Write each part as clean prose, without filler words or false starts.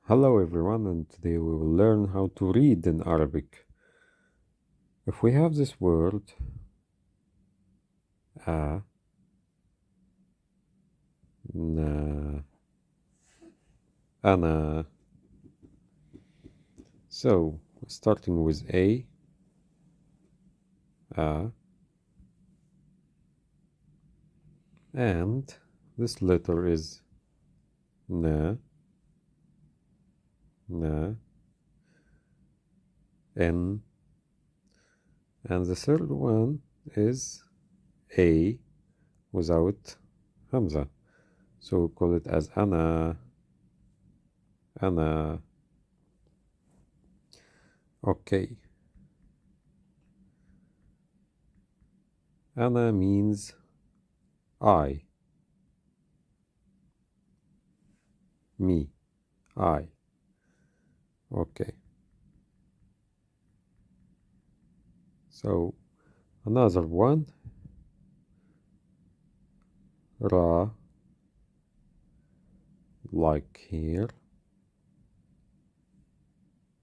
Hello everyone, and today we will learn how to read in Arabic. If we have this word a, na, ana. So starting with a, and this letter is na, na, n, and the third one is a without hamza. So we call it as ana, ana. Okay. Ana means I, me, I. Okay. So another one, ra, like here,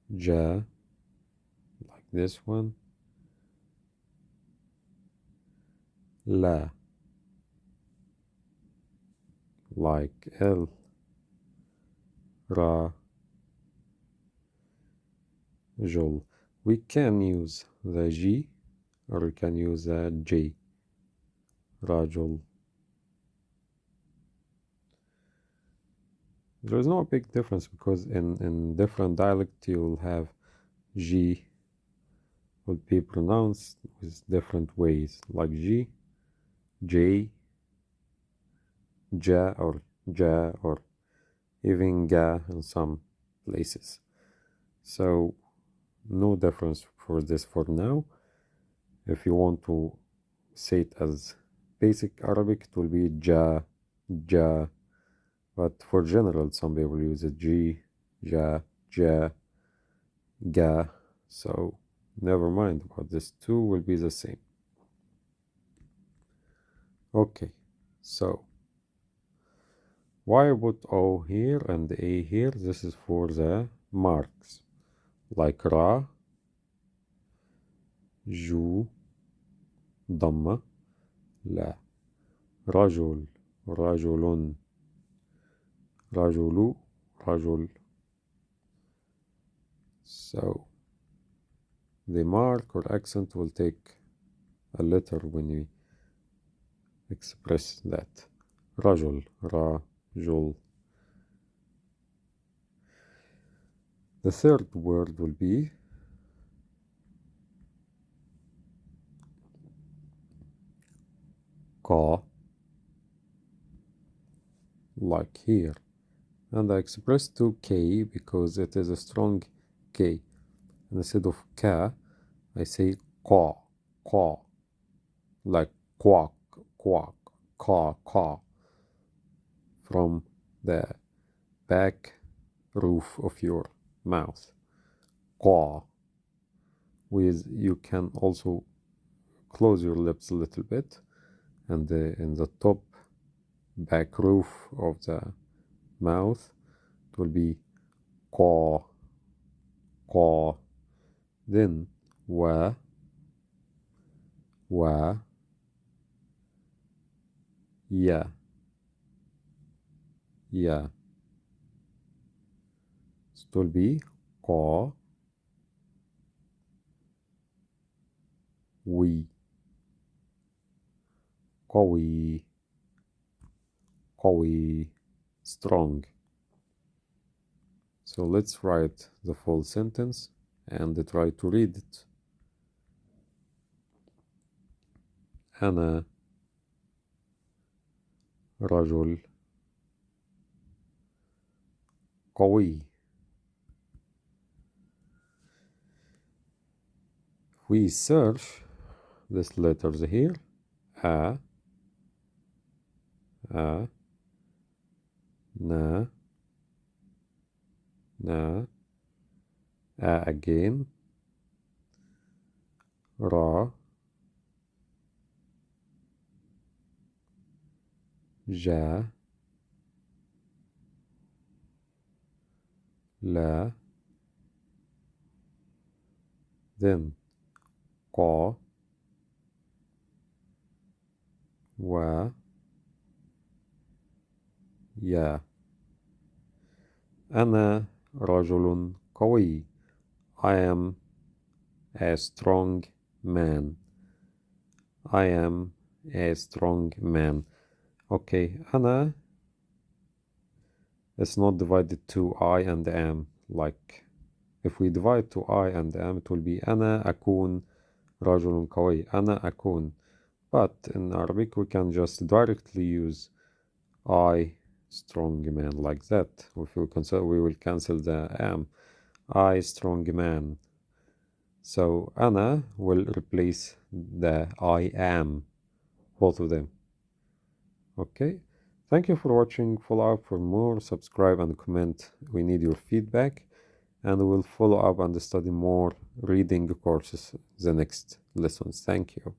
ja, like this one, la, like L, ra, jol. We can use the G or we can use the J, rajul. There is no big difference because in different dialect you'll have G will be pronounced with different ways, like G, J, ja, or even ga in some places. So no difference for this for now. If you want to say it as basic Arabic, it will be ja, ja. But for general, some people use it G, ja, ja, ga. So never mind about this. Two will be the same. Okay, so why I put O here and A here? This is for the marks, like Ra, Ju, Damma, La, Rajul, Rajulun, Rajulu, Rajul. So the mark or accent will take a letter when we express that. Rajul, Rajul. The third word will be ka, like here. And I express to K because it is a strong K. And instead of ka, I say ka, like quack, quack, ka, from the back roof of your mouth. Ka. With you can also close your lips a little bit, and in the top back roof of the mouth it will be ka, ka. Then wa, ya, ya. So it will be ka, we, qawi, qawi, strong. So let's write the full sentence and try to read it. أنا رجل قوي. We search these letters here. A, na, a again, ra, ja, لا, then قا, و, يا. أنا رجل قوي. I am a strong man. I am a strong man. Okay, أنا is not divided to I and am. Like if we divide to I and am, it will be أنا أكون رجل قوي. أنا أكون. But in Arabic, we can just directly use I, strong man, like that. If we consider, we will cancel the am. I, strong man. So أنا will replace the I am, both of them. Okay. Thank you for watching. Follow up for more. Subscribe and comment. We need your feedback. And we'll follow up and study more reading courses the next lessons. Thank you.